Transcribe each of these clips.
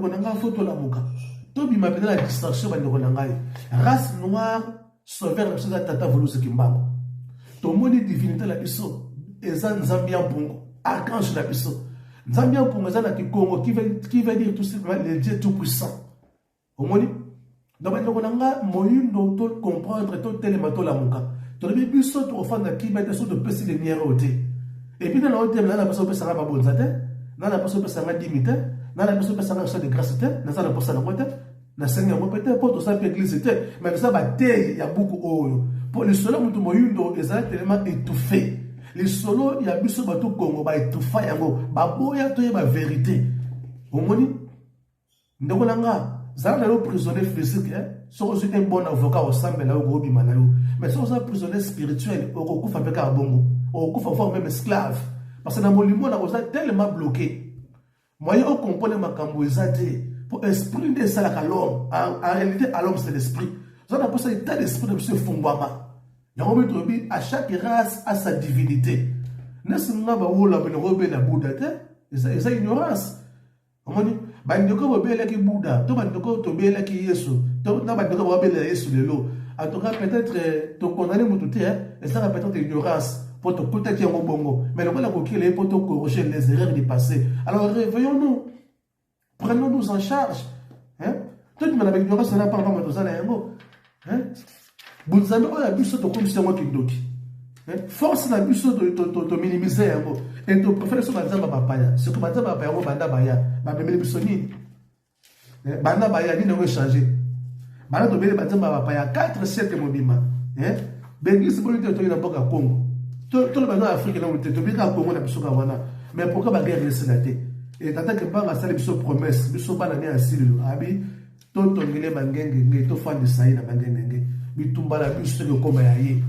bandeko na ngai photo la muka to bima pena la distraction bandeko na ngai race noire sauveur na biso za tata Volusi Kimbangu to moni divinité la biso eza nzambe ya mpungu archange la biso nzambe ya mpungu eza na Kikongo qui veut dire tout simplement le Dieu tout puissant omoni donc bandeko na ngai moyindo to comprendre to telema to la muka to le biso to ofanda ki ba so de pesi de nière ote et puis dans l'autre là la personne peut s'en avoir bonne tête na la personne peut s'en avoir limité na la personne peut s'en avoir de grâce tête na ça la personne la tête na seigneur mo peut-être pour tout ça peut église tête mais ça bataille il y a beaucoup oyo pour le solo mutu moyindo exactement étouffé le solo il y a biso bato Congo ba étouffa yango ba boya to ba vérité omoni ndeko nanga zala le prisonnier physique so aussi un bon avocat au semble là au bima na yo mais so ça prisonnier spirituel au kufa peka bongo au kufa forme même esclave parce que dans mon limon là on tellement bloqué moyen au comprendre makambo ezate pour esprit de ça la l'homme en réalité à l'homme c'est l'esprit ça n'a pas ça état d'esprit de monsieur Fungwama à chaque race a sa divinité n'est-ce pas ba wola ben robe na Bouddha c'est ignorance omoni bandeko bobela ki Bouddha to bandeko to bela ki Yesu to na bandeko bobela Yesu lelo en tout cas peut-être to condamner mututé et ça peut-être ignorance pour te côté qui est bongo mais le voilà qui est pour te corriger les erreurs du passé alors réveillons-nous prenons-nous en charge hein tout le monde avec ignorance n'a pas vraiment besoin d'un mot hein bunzambe oya biso to komisa moi kindoki force na biso to minimiser yango et to préférer so banzamba papaya ce que banzamba papaya ngo banda baya ba bemeli biso nini banda baya ni ngo changer bana to bele banzamba papaya 4 siècles mobima bengisi bolite to ina boka Congo to le bana Afrique na to bika Congo na biso ka wana mais pourquoi ba guerre laté et tata que ba sala biso promesse biso bana ni asilo abi to ngile mangenge nge to fandi sai na mangenge bitumba la biso de koma yaye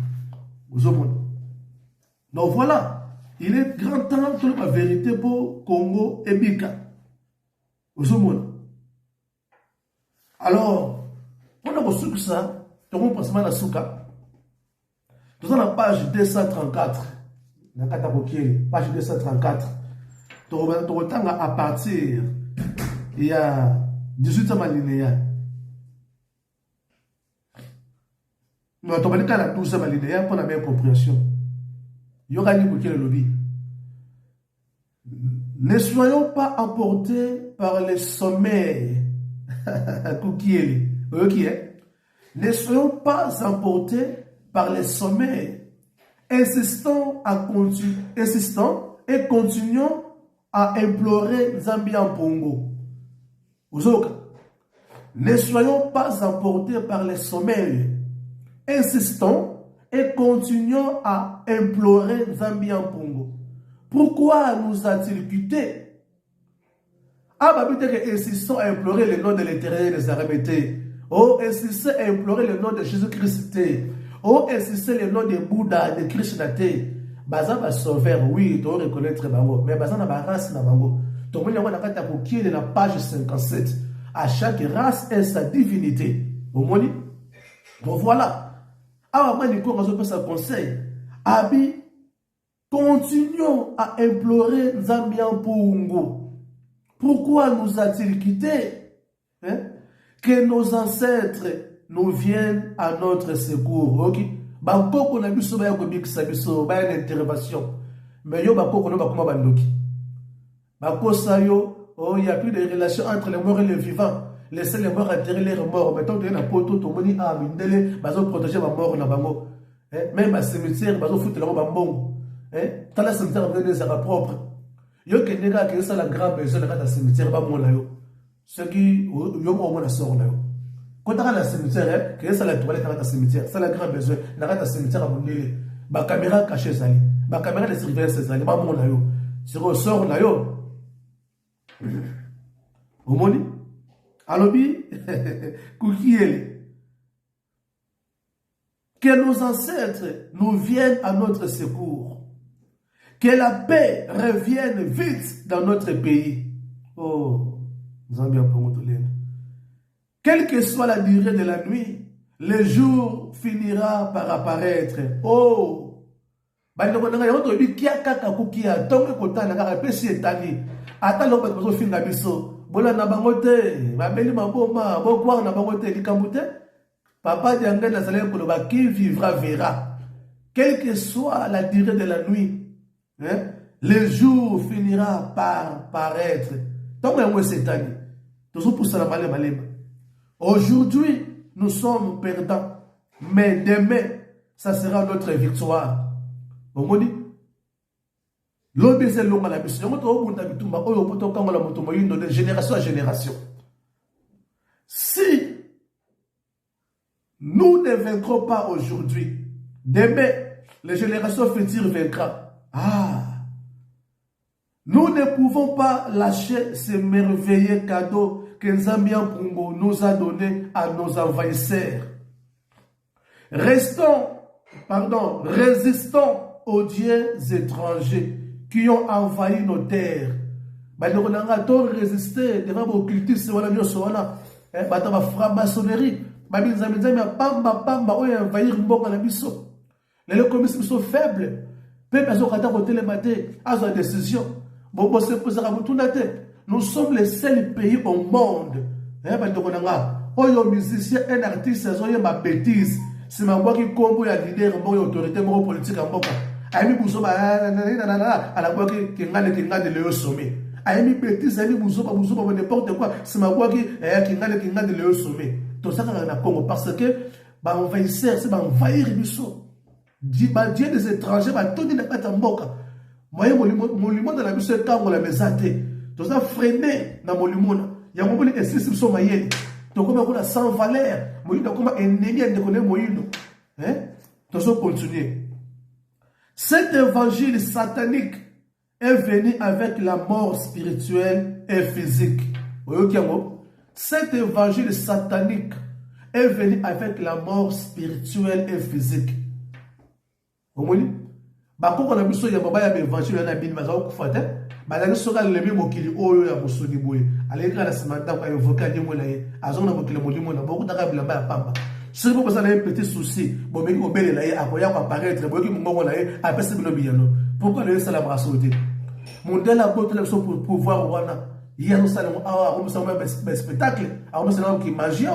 donc voilà il est grand temps de la vérité pour Congo et Bika alors on a reçu ça tout le monde passe mal à souka nous avons la page 234 page 234 à partir il y a 18 ans alinéa nous avons la 12e alinéa pour la meilleure compréhension. Il y aura une le lobby. Ne soyons pas emportés par les sommeils. Ne soyons pas emportés par les sommeils. Insistons et continuons à implorer Zambia en Pongo. Ne soyons pas emportés par les sommeils. Insistons et continuons à implorer Zambia en Pongo. Pourquoi nous a-t-il quittés? Insistons à implorer le nom de l'Éternel des Arabes. Oh, insistons à implorer le nom de Jésus-Christ. Oh, insistons le nom de Bouddha, de Krishna. Bazan va sauver, oui, tu dois reconnaître Bango. Mais Bazan n'a pas race na Bango. Tu dois reconnaître la page 57. À chaque race est sa divinité. Au moins, donc voilà. Alors, moi, je conseil. Abi, continuons à implorer Zambia Pongo. Pourquoi nous a-t-il quittés? Que nos ancêtres nous viennent à notre secours. Ok? Bangkok, on a vu ça, il y a une intervention. Mais yo, Bangkok, on a vu Bandoki. Bangkok, il n'y a plus de relation entre les morts et les vivants. Laissez les morts enterrer les morts. Mettons que les poteaux, tout le monde a mindele, bazo protéger ma mort na bango. Même à cimetière, bazo foutre la bango. T'as la cimetière de des arabes propres. Yo que nega que ça la grande besoin de la cimetière ba mon la yo. Ce qui yo mo na sort la yo. Quand t'as la cimetière, que ça la toilette dans la cimetière, ça la grande besoin na la cimetière à mondele. Ba caméra cachée ça. Ba caméra de surveillance ça, ba mon la yo. Sur sort la yo. Omoni Alobi, que nos ancêtres nous viennent à notre secours. Que la paix revienne vite dans notre pays. Oh, Zambia Pongotolène. Quelle que soit la durée de la nuit, le jour finira par apparaître. Oh, bola na bangote babeli maboma bokwar na bangote likambute papa dianga na zalé ko ba qui vivra verra quelle que soit la durée de la nuit hein, le jour finira par paraître donc on cette année toujours pour ça la malema. Aujourd'hui nous sommes perdants mais demain ça sera notre victoire. On dit l'obé c'est longa la mission moto obunda bitumba oyo poto kangola moto moyindo de génération à génération. Si nous ne vaincrons pas aujourd'hui, demain les générations futures vaincront. Nous ne pouvons pas lâcher ce merveilleux cadeau que Nzambian Pungo nous a donné à nos envahisseurs. Résistons aux dieux étrangers qui ont envahi nos terres. On a résisté devant vos cultistes, la franc-maçonnerie. Les communistes sont faibles. Nous sommes les seuls pays au monde. Musicien, un artiste, c'est ma bêtise. C'est ma voix qui combo ya leader, mon autorité, mon politique en boka. Aimi Bouzoba, à la voix qui ngane le sommet. Aimi bêtise, aimi Bouzoba, n'importe quoi. C'est ma voix qui ngane le sommet. Tout ça, on a Congo parce que, envahisseur, c'est envahir Bissot. Dieu des étrangers, tout n'est pas en boka. Moi, mon limon dans la Bissot, quand on la mesate. Tout ça, freiné dans mon limon. Il y a un moment où il est sur ma yéli. Donc, on a sans valeur. Moi, comme ennemi de connaître Moïno. Donc, on continue. Cet évangile satanique est venu avec la mort spirituelle et physique. Cet évangile satanique est venu avec la mort spirituelle et physique. Vous voyez? Quand on a vu ça, il y a un évangile qui a été bazali soka lemi mokili oyo ya musuni boye aleka na simanta kwa evoka ndimo na ye azona mokili molimo na boko taka bilamba ya pamba c'est pour ça un petit souci bon mais ko belela ye akoya ko apparaître boki mungongo na ye apese bilo biyano pourquoi le ça la brasoté mondela bote la so pour pouvoir wana hier nous allons avoir un spectacle alors nous allons qui magie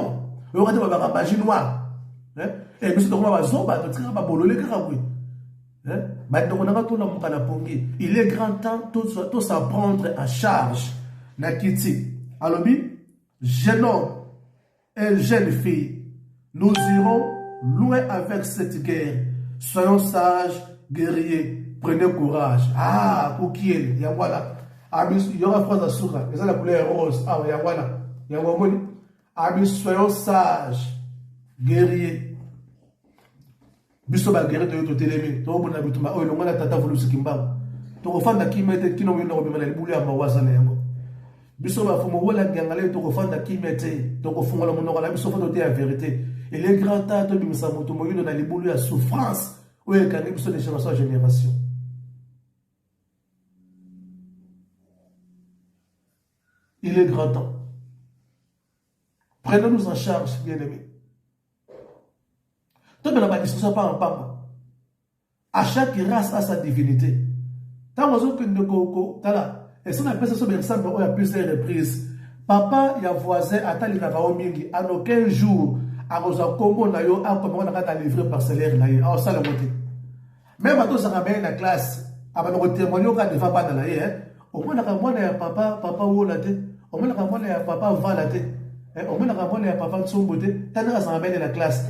on va ba magie noire et puis donc on va zoba to tsika ba bolole ka kabwe. Il est grand temps tout ça prendre en charge. Nakiti, alobi, jeune homme et jeune fille, nous irons loin avec cette guerre. Soyons sages, guerriers, prenez courage. Pour qui est, il y a voilà. Il y aura phrase à soura, c'est la couleur rose. Il y a voilà. Il y a voilà. Soyons sages, guerriers. Biso ba guerre de yoto telemi to bona bituma o longa na tata vulu sikimba to ko fanda kimete kino wino ko bimana libulu ya mawaza na yango biso ba fumo wala ngangale to ko fanda kimete to ko fungola monoko na biso foto te la vérité et les grands temps to bimisa moto moyino na libulu ya souffrance o e kani biso de génération en génération. Il est grand temps. Prenons-nous en charge, bien-aimés. Tout le monde ne discussion pas en papa. À chaque race a sa divinité. Tant que nous et si on appelle ça sur ensemble, on a plusieurs reprises. Papa, il y a voisin, attends, il va au mingi. En aucun jour, à Rosa Congo, on a livré parcellaire. On ça le monté. Même à tous, ça ramène la classe. Avant de témoigner, on ne va pas dans la au moins, on a papa ou la tête. Au moins, on a papa va la tête. Au moins, on a papa de son beauté. Tant que ça ramène la classe.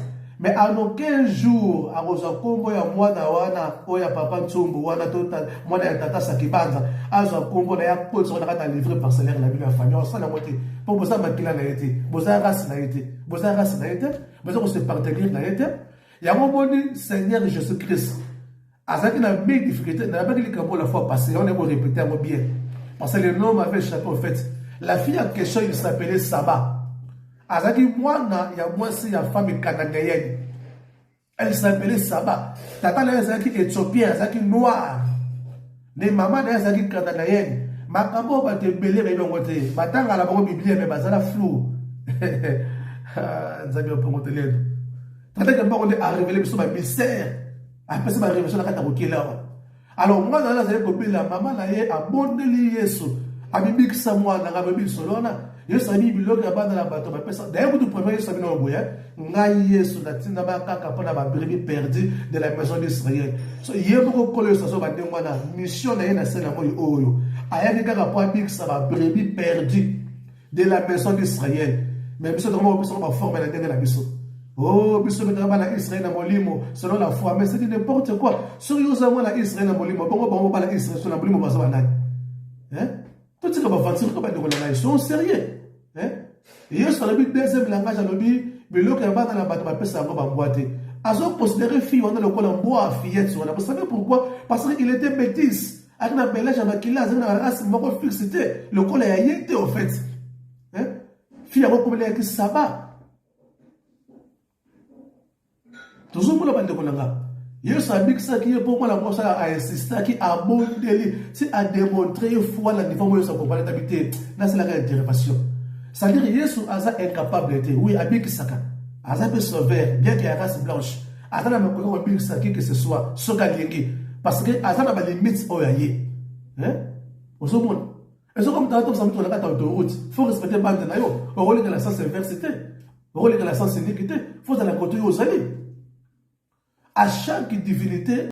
Mais en aucun jour, à Rosa Congo, il y a moi, il y a papa Tsumbu, moi, il y a tata Sakibanza, à Rosa Congo, il y a quoi sur la livré parcellaire la ville à famille, on s'en a moitié. Pour vous, ça m'a qu'il a été, vous avez race n'a été, vous avez race n'a été, vous avez se partager n'a été. Il y a un moment donné, Seigneur Jésus-Christ, à ça qu'il a mis des difficultés, n'a pas dit que la fois passée, on est pour répéter un bien. Parce que le nom avait échappé au fait. La fille en question, il s'appelait Saba. Azaki mwana ya mwasi ya femme cananéenne. Elle s'appelait Saba. Tata na yazaki éthiopien, yazaki noir. Les mamans na yazaki cananéenne. Makambo ba te belé ba ibongote. Batanga la bongo Biblia me bazala flou. Nzambi opongoteledo. Tata que mbongo a révélé biso ba mystère. Après ça ba révélation na kata kokela. Alors moi na yazaki ko bila maman na ye abondeli Yesu. abibikisa mwana ngabebikisa lona Yesu abi biloko ya bana la bato bapesa d'ailleurs tout premier Yesu abi no boya ngai Yesu natinda bakaka pona ba brebis perdu de la maison d'Israël so yebo ko Yesu so bandengwa na mission na yena sena moyo oyo ayaki kaka po abikisa ba brebis perdu de la maison d'Israël mais biso vraiment biso ba forme la ndenge na biso oh biso betaka bana Israël na molimo selon la foi mais c'est n'importe quoi so yoza mwana Israël na molimo bongo bana Israël so na molimo baza banani tout ce que va faire comme ils sont sérieux et sur le but deuxième langage à l'objet mais le cas dans la bateau va passer en boîte azo considérer fille on a le col en bois fillette on a vous savez pourquoi parce qu'il était bêtise avec un belage avec qui là c'est une race mort fixité le col a été au fait fille a recommandé que ça va toujours pour le bande de colanga Yesu abikisa qui pour moi la cosa a insisté qui a modélé c'est à démontrer foi la niveau Yesu ko parler d'habiter là c'est la dérivation c'est-à-dire Yesu aza incapable était oui abikisa ka aza peut sauver bien qu'il y a race blanche aza na mako abikisa qui que ce soit soka lingi parce que aza na ba limite oyaye au monde et so comme tu as ça mettre la carte de route faut respecter bande na yo au rôle de la sens inversité au rôle de la sens iniquité faut dans la côté aux alliés à chaque divinité